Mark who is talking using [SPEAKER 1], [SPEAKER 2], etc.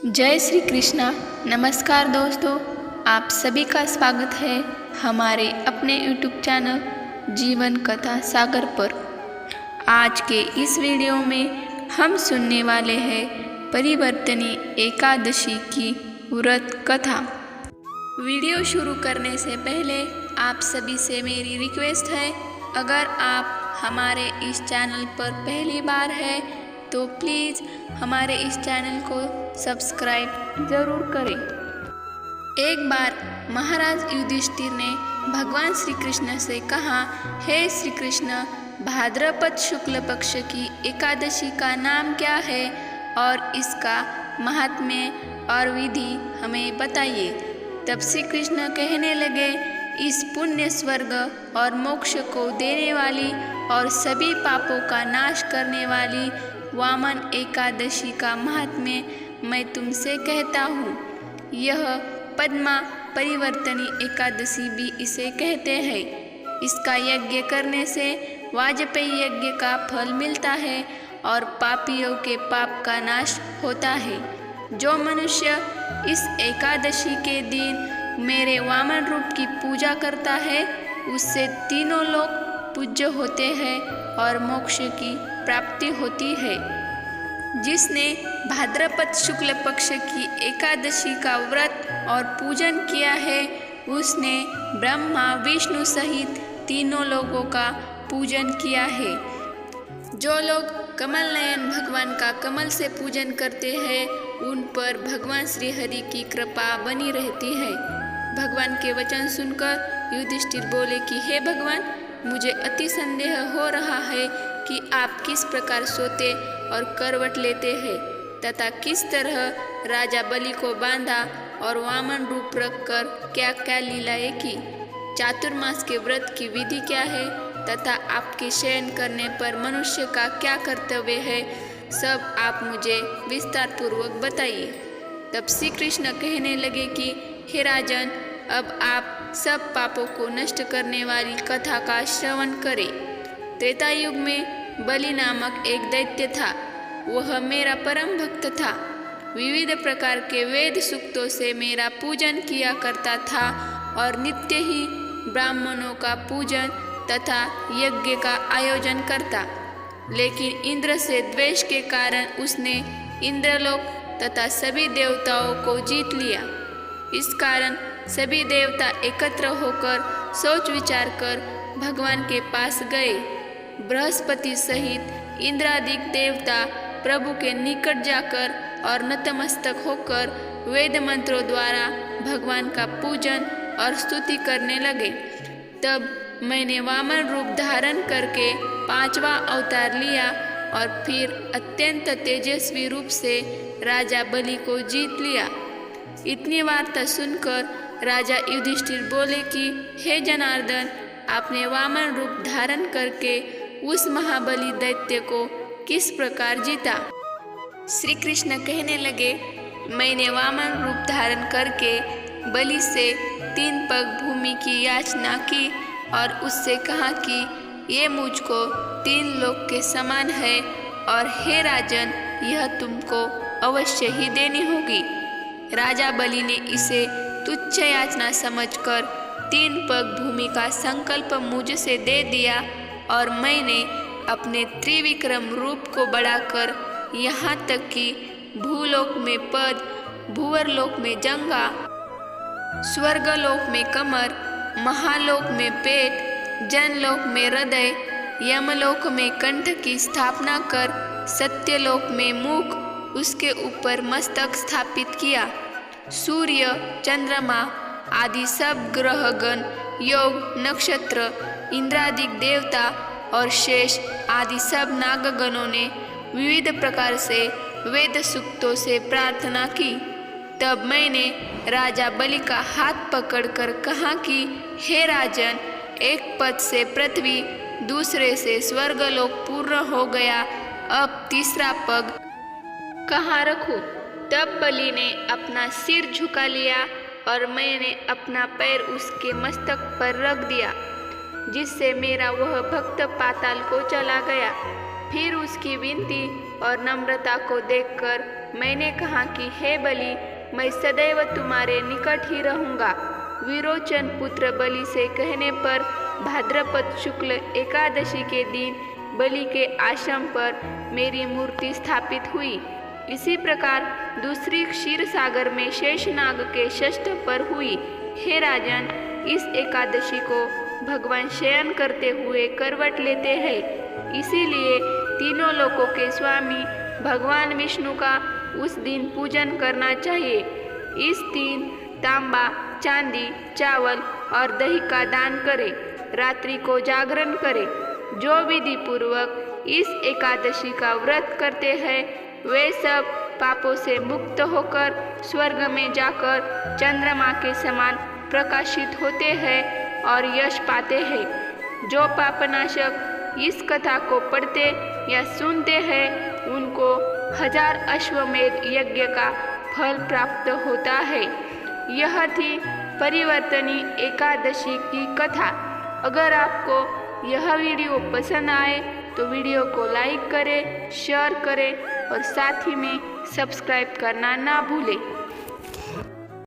[SPEAKER 1] जय श्री कृष्णा। नमस्कार दोस्तों, आप सभी का स्वागत है हमारे अपने YouTube चैनल जीवन कथा सागर पर। आज के इस वीडियो में हम सुनने वाले हैं परिवर्तनी एकादशी की व्रत कथा। वीडियो शुरू करने से पहले आप सभी से मेरी रिक्वेस्ट है, अगर आप हमारे इस चैनल पर पहली बार है तो प्लीज़ हमारे इस चैनल को सब्सक्राइब ज़रूर करें। एक बार महाराज युधिष्ठिर ने भगवान श्री कृष्ण से कहा, हे श्री कृष्ण, भाद्रपद शुक्ल पक्ष की एकादशी का नाम क्या है और इसका महात्म्य और विधि हमें बताइए। तब श्री कृष्ण कहने लगे, इस पुण्य स्वर्ग और मोक्ष को देने वाली और सभी पापों का नाश करने वाली वामन एकादशी का महात्म्य मैं तुमसे कहता हूँ। यह पद्मा परिवर्तनी एकादशी भी इसे कहते हैं। इसका यज्ञ करने से वाजपेयी यज्ञ का फल मिलता है और पापियों के पाप का नाश होता है। जो मनुष्य इस एकादशी के दिन मेरे वामन रूप की पूजा करता है, उससे तीनों लोग पूज्य होते हैं और मोक्ष की प्राप्ति होती है। जिसने भाद्रपद शुक्ल पक्ष की एकादशी का व्रत और पूजन किया है, उसने ब्रह्मा विष्णु सहित तीनों लोगों का पूजन किया है। जो लोग कमल नयन भगवान का कमल से पूजन करते हैं, उन पर भगवान श्री हरि की कृपा बनी रहती है। भगवान के वचन सुनकर युधिष्ठिर बोले कि हे भगवान, मुझे अति संदेह हो रहा है कि आप किस प्रकार सोते और करवट लेते हैं तथा किस तरह राजा बलि को बांधा और वामन रूप रखकर क्या क्या लीलाएं की। चातुर्मास के व्रत की विधि क्या है तथा आपके शयन करने पर मनुष्य का क्या कर्तव्य है, सब आप मुझे विस्तार पूर्वक बताइए। तब श्री कृष्ण कहने लगे कि हे राजन, अब आप सब पापों को नष्ट करने वाली कथा का श्रवण करें। त्रेता युग में बलि नामक एक दैत्य था। वह मेरा परम भक्त था। विविध प्रकार के वेद सूक्तों से मेरा पूजन किया करता था और नित्य ही ब्राह्मणों का पूजन तथा यज्ञ का आयोजन करता। लेकिन इंद्र से द्वेष के कारण उसने इंद्रलोक तथा सभी देवताओं को जीत लिया। इस कारण सभी देवता एकत्र होकर सोच विचार कर भगवान के पास गए। बृहस्पति सहित इंद्रादिक देवता प्रभु के निकट जाकर और नतमस्तक होकर वेद मंत्रों द्वारा भगवान का पूजन और स्तुति करने लगे। तब मैंने वामन रूप धारण करके 5वां अवतार लिया और फिर अत्यंत तेजस्वी रूप से राजा बलि को जीत लिया। इतनी वार्ता सुनकर राजा युधिष्ठिर बोले कि हे जनार्दन, आपने वामन रूप धारण करके उस महाबली दैत्य को किस प्रकार जीता। श्री कृष्ण कहने लगे, मैंने वामन रूप धारण करके बलि से 3 पग भूमि की याचना की और उससे कहा कि ये मुझको 3 लोक के समान है और हे राजन, यह तुमको अवश्य ही देनी होगी। राजा बलि ने इसे तुच्छ याचना समझकर 3 पग भूमि का संकल्प मुझसे दे दिया और मैंने अपने त्रिविक्रम रूप को बढ़ाकर यहाँ तक कि भूलोक में पद, भूवरलोक में जंगा, स्वर्गलोक में कमर, महालोक में पेट, जनलोक में हृदय, यमलोक में कंठ की स्थापना कर सत्यलोक में मुख, उसके ऊपर मस्तक स्थापित किया। सूर्य, चंद्रमा आदि सब ग्रहगण, योग, नक्षत्र, इंद्रादिक देवता और शेष आदि सब नागगणों ने विविध प्रकार से वेद सूक्तों से प्रार्थना की। तब मैंने राजा बलि का हाथ पकड़कर कहा कि हे राजन, एक पद से पृथ्वी, दूसरे से स्वर्गलोक पूर्ण हो गया, अब तीसरा पग कहाँ रखूं? तब बलि ने अपना सिर झुका लिया और मैंने अपना पैर उसके मस्तक पर रख दिया, जिससे मेरा वह भक्त पाताल को चला गया। फिर उसकी विनती और नम्रता को देखकर मैंने कहा कि हे बलि, मैं सदैव तुम्हारे निकट ही रहूँगा। विरोचन पुत्र बलि से कहने पर भाद्रपद शुक्ल एकादशी के दिन बलि के आश्रम पर मेरी मूर्ति स्थापित हुई। इसी प्रकार दूसरी क्षीर सागर में शेषनाग के षष्ठ पर हुई। हे राजन, इस एकादशी को भगवान शयन करते हुए करवट लेते हैं, इसीलिए तीनों लोकों के स्वामी भगवान विष्णु का उस दिन पूजन करना चाहिए। इस दिन तांबा, चांदी, चावल और दही का दान करें। रात्रि को जागरण करें। जो विधि पूर्वक इस एकादशी का व्रत करते हैं वे सब पापों से मुक्त होकर स्वर्ग में जाकर चंद्रमा के समान प्रकाशित होते हैं और यश पाते हैं। जो पापनाशक इस कथा को पढ़ते या सुनते हैं उनको 1000 अश्वमेध यज्ञ का फल प्राप्त होता है। यह थी परिवर्तनी एकादशी की कथा। अगर आपको यह वीडियो पसंद आए तो वीडियो को लाइक करें, शेयर करें और साथ ही में सब्सक्राइब करना ना भूलें।